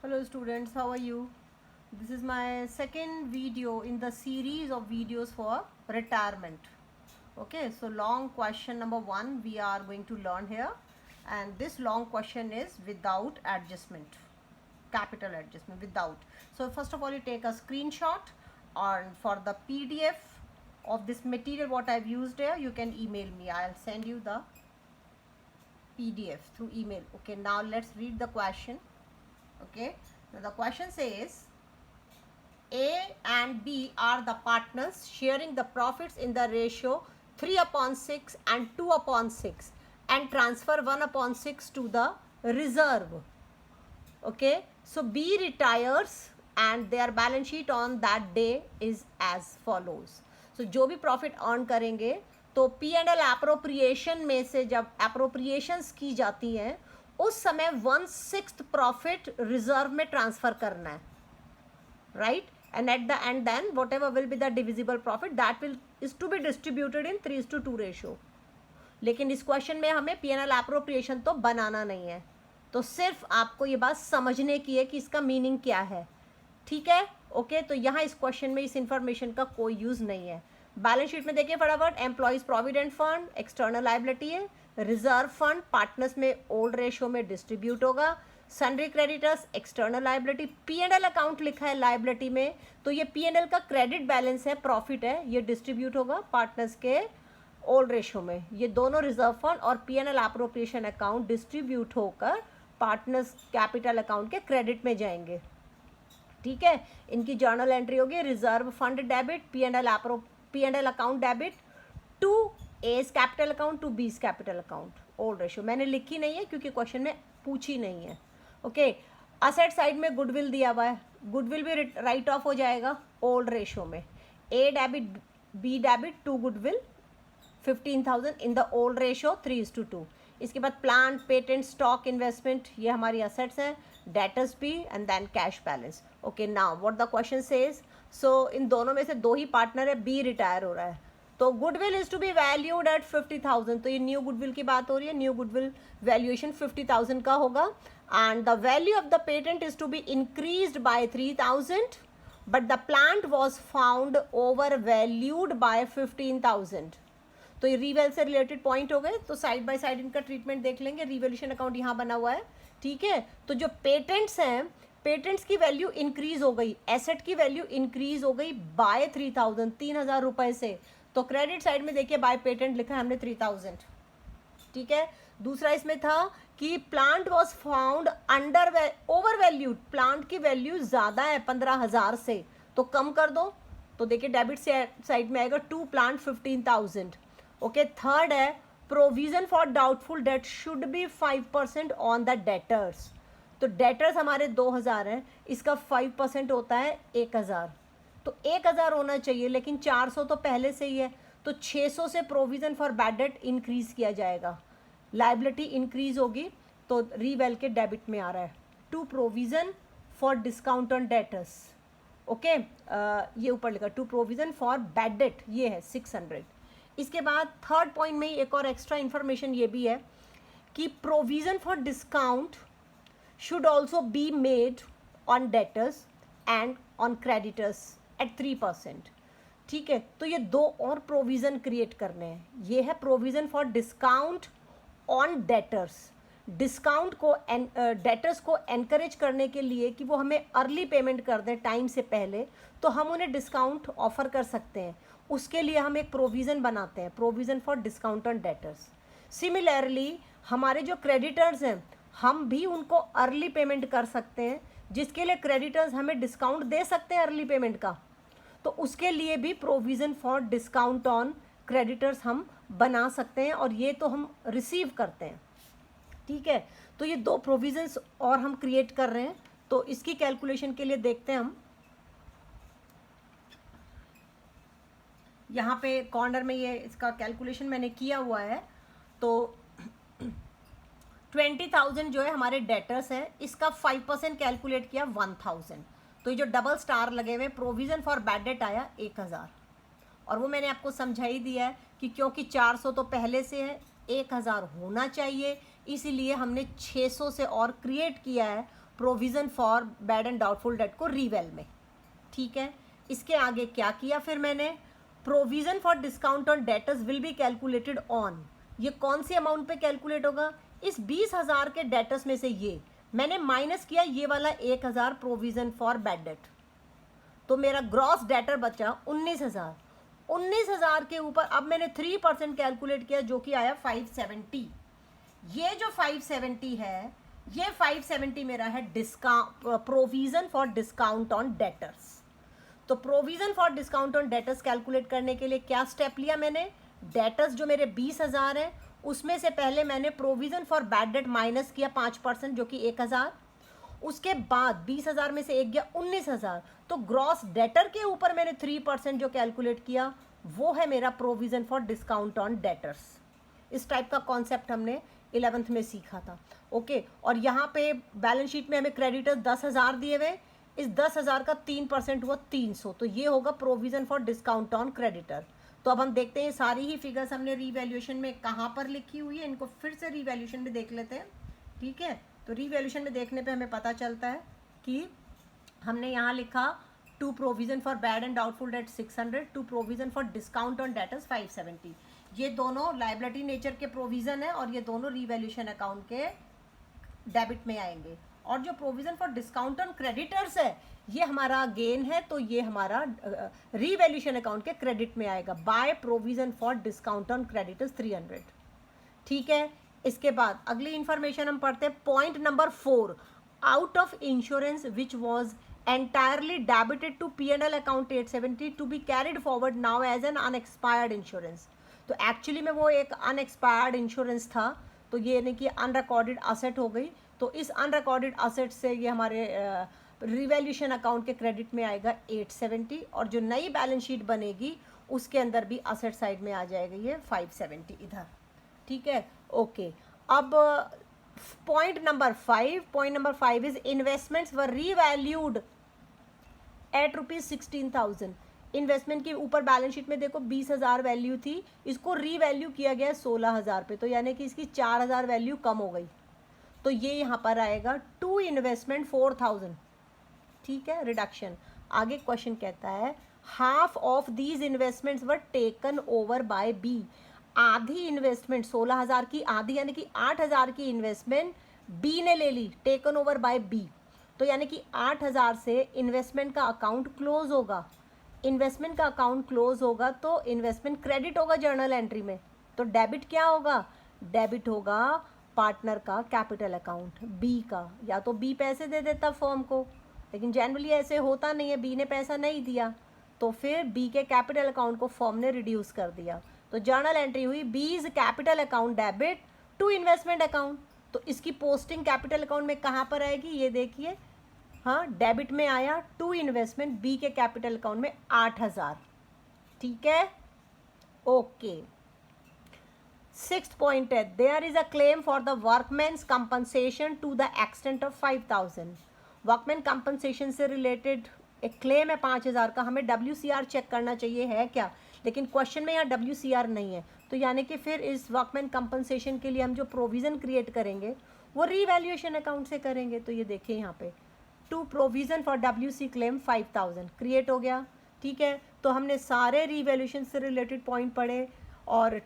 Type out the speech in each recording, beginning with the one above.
Hello students, how are you? This is my second video in the series of videos for retirement. Okay, so long question number 1 we are going to learn here, and this long question is without adjustment, capital adjustment without. So first of all, you take a screenshot, and for the PDF of this material what I've used here, you can email me. I'll send you the PDF through email. Okay, now let's read the question. Okay, now the question says A and B are the partners sharing the profits in the ratio 3/6 and 2/6 and transfer 1/6 to the reserve. Okay, so B retires and their balance sheet on that day is as follows. So जो भी profit earn करेंगे तो P&L appropriation में से जब appropriations की जाती हैं उस समय 1/6 प्रॉफिट रिजर्व में ट्रांसफर करना है, right? And at the end then whatever will be the divisible profit that will is to be distributed in 3:2 ratio. लेकिन इस क्वेश्चन में हमें P&L एप्रोप्रिएशन तो बनाना नहीं है, तो सिर्फ आपको ये बात समझने की है कि इसका मीनिंग क्या है. ठीक है, ओके. तो यहाँ इस क्वेश्चन में इस इंफॉर्मेशन का कोई यूज़ नहीं है. बैलेंस शीट में देखिए फटाफट, employees provident fund external liability है, रिजर्व फंड पार्टनर्स में ओल्ड रेशियो में डिस्ट्रीब्यूट होगा, sundry creditors external liability, P&L account लिखा है लाइबिलिटी में, तो ये P&L का क्रेडिट बैलेंस है, प्रॉफिट है, ये डिस्ट्रीब्यूट होगा पार्टनर्स के ओल्ड रेशियो में. ये दोनों रिजर्व फंड और P&L एप्रोप्रिएशन अकाउंट डिस्ट्रीब्यूट होकर पार्टनर्स कैपिटल अकाउंट के क्रेडिट में जाएंगे. ठीक है, इनकी जर्नल एंट्री होगी reserve fund debit, P&L account debit to A's capital account to B's capital account old ratio. मैंने लिखी नहीं है क्योंकि क्वेश्चन में पूछी नहीं है. ओके, असेट साइड में गुडविल दिया हुआ है, गुडविल भी राइट ऑफ हो जाएगा ओल्ड रेशियो में. A debit B debit to goodwill 15,000 in the old ratio 3:2. इसके बाद प्लांट पेटेंट स्टॉक इन्वेस्टमेंट, ये हमारी असेट्स हैं, डेटर्स भी, and then cash balance. Okay, now what the question says. So इन दोनों में से दो ही पार्टनर है, बी रिटायर हो रहा है, तो goodwill is to be valued at 50,000. तो ये न्यू गुडविल की बात हो रही है, न्यू गुडविल वैल्यूएशन 50,000 का होगा. And the value of the patent is to be increased by 3,000 but the plant was found overvalued by 15,000. तो ये रीवेल से रिलेटेड पॉइंट हो गए, तो साइड बाय साइड इनका ट्रीटमेंट देख लेंगे. रिवैल्यूएशन अकाउंट यहाँ बना हुआ है, ठीक है. तो जो पेटेंट्स हैं, पेटेंट्स की वैल्यू इंक्रीज हो गई, एसेट की वैल्यू इंक्रीज हो गई बाय 3,000, 3,000 रुपए से. तो क्रेडिट साइड में देखिए बाय पेटेंट लिखा है हमने 3,000. ठीक है. दूसरा इसमें था कि plant was found under over valued, plant की वैल्यू ज्यादा है 15,000 से, तो कम कर दो. तो देखिए डेबिट साइड में आएगा टू प्लांट 15,000. ओके, थर्ड है provision for doubtful debt should be 5% on the debtors. तो डेटर्स हमारे 2,000 हैं, इसका 5% होता है 1,000. तो 1,000 होना चाहिए, लेकिन 400 तो पहले से ही है, तो 600 से provision for bad debt increase किया जाएगा, लाइबिलिटी इंक्रीज होगी, तो रीवेल के डेबिट में आ रहा है. To provision for discount on debtors. Okay, ये ऊपर लिखा to provision for bad debt, ये है 600. इसके बाद थर्ड पॉइंट में एक और एक्स्ट्रा इन्फॉर्मेशन ये भी है कि provision for discount should also be made on debtors and on creditors at 3%. ठीक है, तो ये दो और प्रोविजन क्रिएट करने हैं. ये है provision for discount on debtors. Discount को डेटर्स को एनकरेज करने के लिए कि वो हमें अर्ली पेमेंट कर दें टाइम से पहले, तो हम उन्हें डिस्काउंट ऑफर कर सकते हैं. उसके लिए हम एक प्रोविज़न बनाते हैं, provision for discount on debtors. Similarly हमारे जो क्रेडिटर्स हैं, हम भी उनको अर्ली पेमेंट कर सकते हैं, जिसके लिए क्रेडिटर्स हमें डिस्काउंट दे सकते हैं अर्ली पेमेंट का, तो उसके लिए भी provision for discount on creditors हम बना सकते हैं, और ये तो हम रिसीव करते हैं. ठीक है, तो ये दो प्रोविजंस और हम क्रिएट कर रहे हैं. तो इसकी कैलकुलेशन के लिए देखते हैं हम, यहाँ पे कॉर्नर में ये इसका कैलकुलेशन मैंने किया हुआ है. तो 20,000 जो है हमारे डेटर्स हैं, इसका 5% कैलकुलेट किया 1,000. तो ये जो डबल स्टार लगे हुए प्रोविज़न फॉर बैड डेट आया 1,000, और वो मैंने आपको समझा ही दिया है कि क्योंकि 400 तो पहले से है, 1,000 होना चाहिए, इसीलिए हमने 600 से और क्रिएट किया है provision for bad and doubtful date को रीवेल में, ठीक है। इसके आगे क्या किया फिर मैंने, provision for discount on debtors will be calculated on, ये कौन सी अमाउंट पे कैलकुलेट होगा, इस 20,000 के डेटर्स में से ये मैंने माइनस किया ये वाला 1,000 प्रोविज़न फॉर बैड डेट, तो मेरा ग्रॉस डेटर बचा 19,000। 19,000 के ऊपर अब मैंने 3% कैलकुलेट किया जो कि आया 570। ये जो 570 है, ये 570 मेरा है discount, provision for discount on debtors. तो provision for discount on debtors calculate करने के लिए क्या स्टेप लिया मैंने, डेटर्स जो मेरे 20,000 है उसमें से पहले मैंने provision for bad date minus किया 5% जो कि 1,000, उसके बाद 20,000 में से एक गया 19,000, तो ग्रॉस डेटर के ऊपर मैंने 3% जो कैलकुलेट किया वो है मेरा provision for discount on debtors. इस टाइप का कॉन्सेप्ट हमने 11th में सीखा था, ओके। और यहाँ पे बैलेंस शीट में हमें क्रेडिटर्स 10,000 दिए हुए, इस 10,000 का 3% हुआ 300, तो ये होगा provision for discount on creditor. तो अब हम देखते हैं सारी ही फिगर्स हमने रीवैल्यूएशन में कहाँ पर लिखी हुई है, इनको फिर से रीवैल्यूएशन में देख लेते हैं, ठीक है। तो रीवैल्यूएशन में देखने पे हमें पता चलता है कि हमने यहाँ लिखा to provision for bad and doubtful debt 600, to provision for discount on debtors 570। ये दोनों लाइबिलिटी नेचर के प्रोविज़न है और ये दोनों रीवैल्यूएशन अकाउंट के डेबिट में आएंगे। और जो provision for discount on creditors है ये हमारा गेन है, तो ये हमारा रीवैल्यूएशन अकाउंट के क्रेडिट में आएगा by provision for discount on creditors 300, ठीक है। इसके बाद अगली इंफॉर्मेशन हम पढ़ते हैं, point number 4, out of insurance which was entirely debited to P&L account 870 to be carried forward now as an unexpired insurance। तो एक्चुअली में वो एक अनएक्सपायर्ड इंश्योरेंस था, तो ये यानी कि अनरिकॉर्डेड असेट हो गई, तो इस अनरिकॉर्डेड असेट से ये हमारे रिवैल्यूएशन अकाउंट के क्रेडिट में आएगा 870, और जो नई बैलेंस शीट बनेगी उसके अंदर भी असेट साइड में आ जाएगा ये 570 इधर, ठीक है, ओके। अब point number 5 is investments were revalued at ₹16,000। Investment के ऊपर बैलेंस शीट में देखो 20,000 वैल्यू थी, इसको रीवैल्यू किया गया 16,000 पे, तो यानी कि इसकी 4,000 वैल्यू कम हो गई, तो ये यहाँ पर आएगा टू इन्वेस्टमेंट 4,000, ठीक है, रिडक्शन। आगे क्वेश्चन कहता है half of these investments were taken over by B. आधी इन्वेस्टमेंट 16,000 की आधी यानी कि 8,000 की इन्वेस्टमेंट बी ने ले ली, टेकन ओवर बाय बी, तो यानी कि 8,000 से इन्वेस्टमेंट का अकाउंट क्लोज होगा। इन्वेस्टमेंट का अकाउंट क्लोज होगा तो इन्वेस्टमेंट क्रेडिट होगा जर्नल एंट्री में, तो डेबिट क्या होगा, डेबिट होगा पार्टनर का कैपिटल अकाउंट बी का, या तो बी पैसे दे देता फर्म को, लेकिन जनरली ऐसे होता नहीं है, बी ने पैसा नहीं दिया, तो फिर बी के कैपिटल अकाउंट को फर्म ने रिड्यूस कर दिया, तो जर्नल एंट्री हुई B is capital account debit to investment account. तो इसकी पोस्टिंग कैपिटल अकाउंट में कहाँ पर आएगी, ये देखिए, हाँ डेबिट में आया टू इन्वेस्टमेंट बी के कैपिटल अकाउंट में 8,000, ठीक है, ओके। 6th पॉइंट है there is a claim for the workman's compensation to the extent of 5,000। Workman compensation से रिलेटेड एक क्लेम है 5,000 का, हमें WCR चेक करना चाहिए है क्या, लेकिन क्वेश्चन में यहाँ WCR नहीं है, तो यानी कि फिर इस वर्कमैन कंपनसेशन के लिए हम जो प्रोविज़न क्रिएट करेंगे वो रीवैल्यूएशन अकाउंट से करेंगे। तो ये देखिए यहाँ पे to provision for WC claim 5,000 create हो गया, ठीक है। तो हमने सारे रीवैल्यूएशन से रिलेटेड पॉइंट पढ़े, और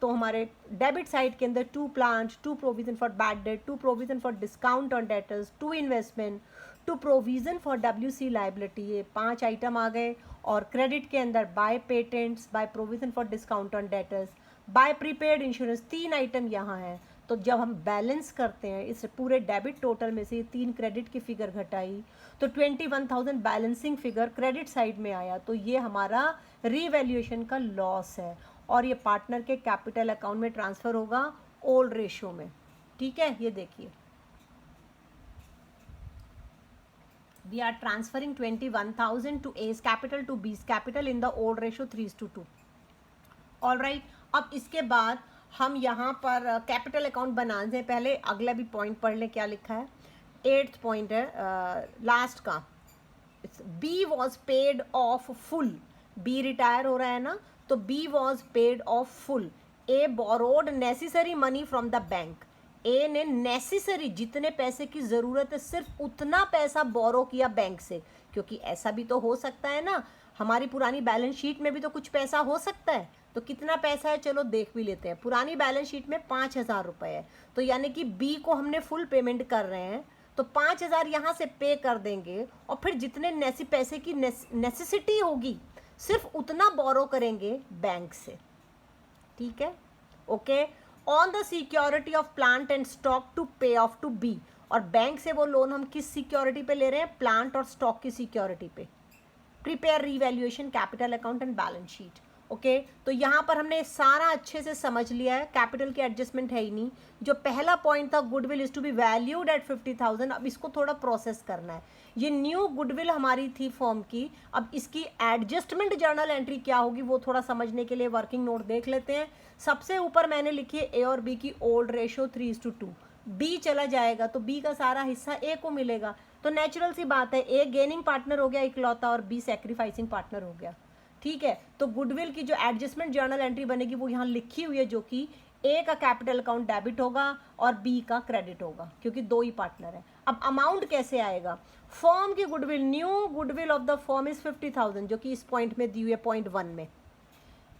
तो हमारे डेबिट साइड के अंदर to plant, to provision for bad debt, to provision for discount on debtors, to investment, to provision for WC liability, ये 5 आइटम आ गए। और क्रेडिट के अंदर by patents, by provision for discount on debtors, by prepaid insurance, 3 item यहाँ हैं। तो जब हम बैलेंस करते हैं इस पूरे डेबिट टोटल में से ये 3 क्रेडिट की फिगर घटाई तो 21,000 बैलेंसिंग फिगर क्रेडिट साइड में आया, तो ये हमारा रीवैल्यूएशन का लॉस है, और ये पार्टनर के कैपिटल अकाउंट में ट्रांसफ़र होगा ओल्ड रेशियो में, ठीक है। ये देखिए we are transferring 21,000 to A's capital to B's capital in the old ratio 3:2। All right, अब इसके बाद हम यहाँ पर कैपिटल अकाउंट बनाने से पहले अगला भी पॉइंट पढ़ लें, क्या लिखा है। 8th पॉइंट है लास्ट का, B was paid off full, B retire हो रहा है ना, तो B was paid off full, A borrowed necessary money from the bank, A ने नेसेसरी जितने पैसे की ज़रूरत है सिर्फ उतना पैसा बोरो किया बैंक से, क्योंकि ऐसा भी तो हो सकता है ना, हमारी पुरानी बैलेंस शीट में भी तो कुछ पैसा हो सकता है। तो कितना पैसा है चलो देख भी लेते हैं। पुरानी बैलेंस शीट में 5,000 रुपये है, तो यानी कि बी को हमने फुल पेमेंट कर रहे हैं, तो 5,000 यहाँ से पे कर देंगे और फिर जितने पैसे की नेसेसिटी होगी सिर्फ उतना बोरो करेंगे बैंक से। ठीक है, okay. On the security of plant and stock to pay off to be, और बैंक से वो लोन हम किस सिक्योरिटी पे ले रहे हैं? प्लांट और स्टॉक की सिक्योरिटी पे। Prepare revaluation capital account and balance sheet. Okay, तो यहाँ पर हमने सारा अच्छे से समझ लिया है, कैपिटल की एडजस्टमेंट है ही नहीं। जो पहला पॉइंट था goodwill is to be valued at 50,000, अब इसको थोड़ा प्रोसेस करना है। ये न्यू गुडविल हमारी थी फर्म की, अब इसकी एडजस्टमेंट जर्नल एंट्री क्या होगी वो थोड़ा समझने के लिए वर्किंग नोट देख लेते हैं। सबसे ऊपर मैंने लिखी है ए और बी की ओल्ड रेशो 3:2। बी चला जाएगा तो बी का सारा हिस्सा ए को मिलेगा, तो नेचुरल सी बात है ए गेनिंग पार्टनर हो गया इकलौता और बी सैक्रिफाइसिंग पार्टनर हो गया। ठीक है, तो गुडविल की जो एडजस्टमेंट जर्नल एंट्री बनेगी वो यहाँ लिखी हुई है, जो कि ए का कैपिटल अकाउंट डेबिट होगा और बी का क्रेडिट होगा, क्योंकि दो ही पार्टनर है। अब अमाउंट कैसे आएगा? फर्म की goodwill, new goodwill of the firm is 50,000, जो कि इस पॉइंट में दी हुई है, पॉइंट 1 में।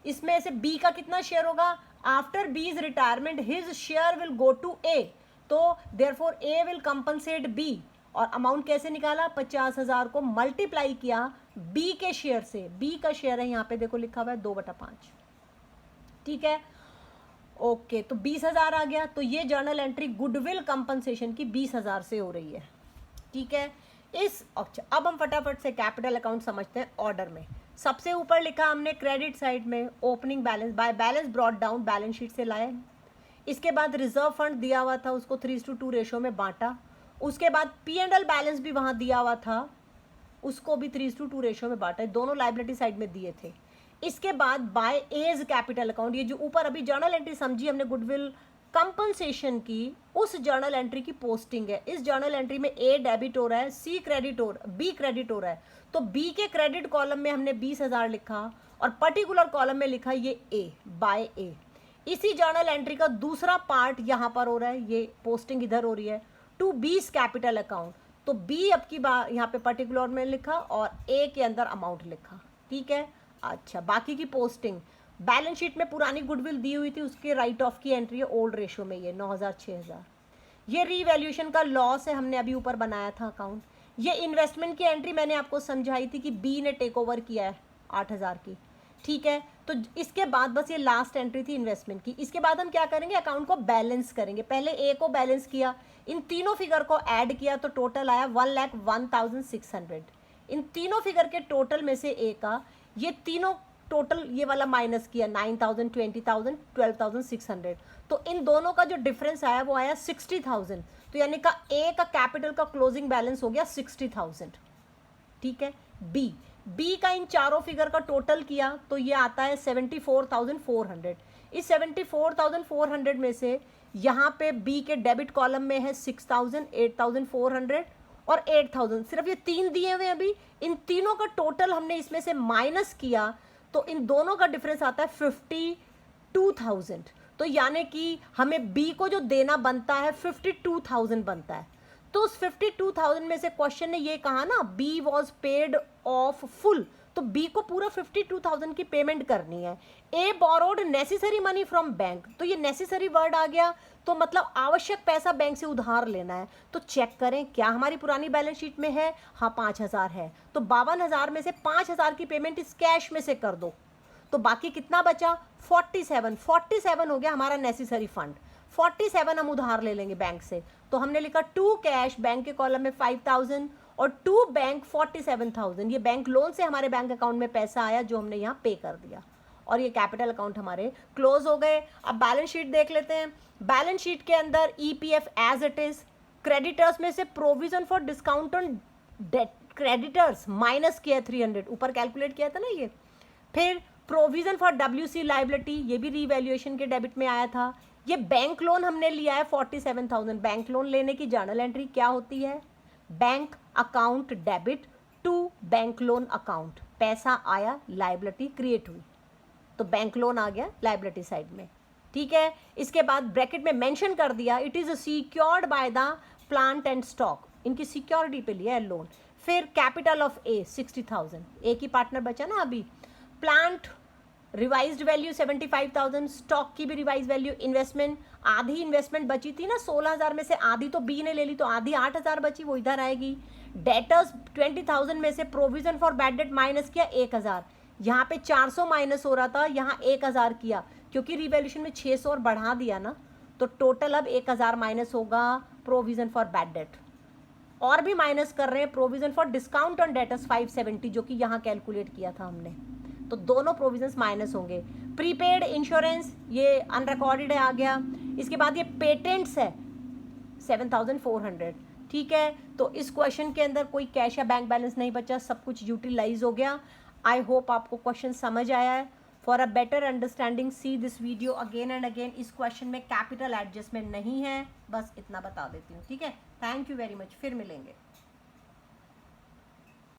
इसमें से बी का कितना शेयर होगा? After B's retirement his share will go to A, तो therefore A will compensate B. और अमाउंट कैसे निकाला? 50,000 को मल्टीप्लाई किया बी के शेयर से। बी का शेयर है यहाँ पे देखो लिखा हुआ है 2/5। ठीक है, ओके, तो 20,000 आ गया। तो ये जर्नल एंट्री गुडविल कंपनसेशन की 20,000 से हो रही है। ठीक है, अच्छा अब हम फटाफट से कैपिटल अकाउंट समझते हैं ऑर्डर में। सबसे ऊपर लिखा हमने क्रेडिट साइड में opening balance by balance brought down, balance sheet से लाए। इसके बाद रिजर्व फंड दिया हुआ था, उसको 3:2 रेशो में बांटा। उसके बाद P&L बैलेंस भी वहाँ दिया हुआ था, उसको भी 3:2 रेशो में बांटा, दोनों लाइबिलिटी साइड में दिए थे। इसके बाद बाय एज कैपिटल अकाउंट, ये जो ऊपर अभी जर्नल एंट्री समझी हमने गुडविल कंपनसेशन की, उस जर्नल एंट्री की पोस्टिंग है। इस जर्नल एंट्री में ए डेबिट हो रहा है, सी क्रेडिट हो रहा है, बी क्रेडिट हो रहा है। तो बी के क्रेडिट कॉलम में हमने 20,000 लिखा और पर्टिकुलर कॉलम में लिखा ये ए, बाय ए। इसी जर्नल एंट्री का दूसरा पार्ट यहाँ पर हो रहा है, ये पोस्टिंग इधर हो रही है टू बीस कैपिटल अकाउंट। तो बी अब की बार यहाँ पे पर्टिकुलर में लिखा और ए के अंदर अमाउंट लिखा। ठीक है, अच्छा बाकी की पोस्टिंग बैलेंस शीट में पुरानी गुडविल दी हुई थी, उसके राइट ऑफ की एंट्री है ओल्ड रेशो में, ये 9,000 6,000। ये रीवैल्यूएशन का लॉस है, हमने अभी ऊपर बनाया था अकाउंट। ये इन्वेस्टमेंट की एंट्री मैंने आपको समझाई थी कि बी ने टेक ओवर किया है 8,000 की। ठीक है, तो इसके बाद बस ये लास्ट एंट्री थी इन्वेस्टमेंट की। इसके बाद हम क्या करेंगे? अकाउंट को बैलेंस करेंगे। पहले ए को बैलेंस किया, इन तीनों फिगर को ऐड किया तो टोटल आया 1,01,600। इन तीनों फिगर के टोटल में से ए का ये तीनों टोटल ये वाला माइनस किया 9,000, 20,000, 12,600। तो इन दोनों का जो डिफरेंस आया वो आया 60,000। तो यानी का ए का कैपिटल का क्लोजिंग बैलेंस हो गया 60,000। ठीक है, बी का इन चारों फिगर का टोटल किया तो ये आता है 74,400। इस 74,400 में से यहाँ पे बी के डेबिट कॉलम में है 6,000, 8,400 और 8,000। सिर्फ ये तीन दिए हुए अभी, इन तीनों का टोटल हमने इसमें से माइनस किया तो इन दोनों का डिफरेंस आता है 52,000। तो यानी कि हमें बी को जो देना बनता है 52,000 बनता है। तो उस 52,000 में से क्वेश्चन ने ये कहा ना B was paid off full, तो बी को पूरा 52,000 की पेमेंट करनी है। A borrowed necessary money from bank, तो ये नेसेसरी वर्ड आ गया, तो मतलब आवश्यक पैसा बैंक से उधार लेना है। तो चेक करें क्या हमारी पुरानी बैलेंस शीट में है? हाँ 5,000 है, तो 52,000 में से 5,000 की पेमेंट इस कैश में से कर दो, तो बाकी कितना बचा? 47 हो गया हमारा नेसेसरी फंड। 47 हम उधार ले लेंगे बैंक से, तो हमने लिखा टू कैश, बैंक के कॉलम में 5,000 और टू बैंक 47,000। ये बैंक लोन से हमारे बैंक अकाउंट में पैसा आया जो हमने यहाँ पे कर दिया, और ये कैपिटल अकाउंट हमारे क्लोज हो गए। अब बैलेंस शीट देख लेते हैं। बैलेंस शीट के अंदर EPF as it is, creditors में से provision for discount on debt creditors minus किया 300, ऊपर कैलकुलेट किया था ना ये। फिर प्रोविजन फॉर WC लाइबिलिटी, ये भी रीवैल्यूएशन के डेबिट में आया था। ये बैंक लोन हमने लिया है 47,000। बैंक लोन लेने की जर्नल एंट्री क्या होती है? Bank account debit to bank loan account, पैसा आया, लाइबिलिटी क्रिएट हुई, तो बैंक लोन आ गया लाइबिलिटी साइड में। ठीक है। इसके बाद ब्रैकेट में मेंशन कर दिया it is secured by the plant and stock, इनकी सिक्योरिटी पे लिया है लोन। फिर कैपिटल ऑफ ए 60,000, एक ही पार्टनर बचा ना अभी। प्लांट रिवाइज्ड वैल्यू 75,000, स्टॉक की भी रिवाइज वैल्यू, इन्वेस्टमेंट आधी इन्वेस्टमेंट बची थी ना 16,000 में से आधी तो बी ने ले ली, तो आधी 8,000 बची, वो इधर आएगी। डेटर्स 20,000 में से provision for bad date minus किया 1,000, यहाँ पे 400 माइनस हो रहा था, यहाँ 1,000 किया क्योंकि रिवैल्यूएशन में 600 और बढ़ा दिया ना, तो टोटल अब 1,000 माइनस होगा प्रोविजन फॉर बैड डेट। और भी माइनस कर रहे हैं provision for discount on debtors 570, जो कि यहाँ कैलकुलेट किया था हमने, तो दोनों प्रोविजंस माइनस होंगे। प्रीपेड इंश्योरेंस ये अनरिकॉर्डेड है, आ गया। इसके बाद ये पेटेंट्स है 7,400, ठीक है। तो इस क्वेश्चन के अंदर कोई कैश या बैंक बैलेंस नहीं बचा, सब कुछ यूटिलाइज हो गया। आई होप आपको क्वेश्चन समझ आया है। For a better understanding see this video again and again. इस क्वेश्चन में कैपिटल एडजस्टमेंट नहीं है, बस इतना बता देती हूँ, ठीक है। थैंक यू वेरी मच, फिर मिलेंगे।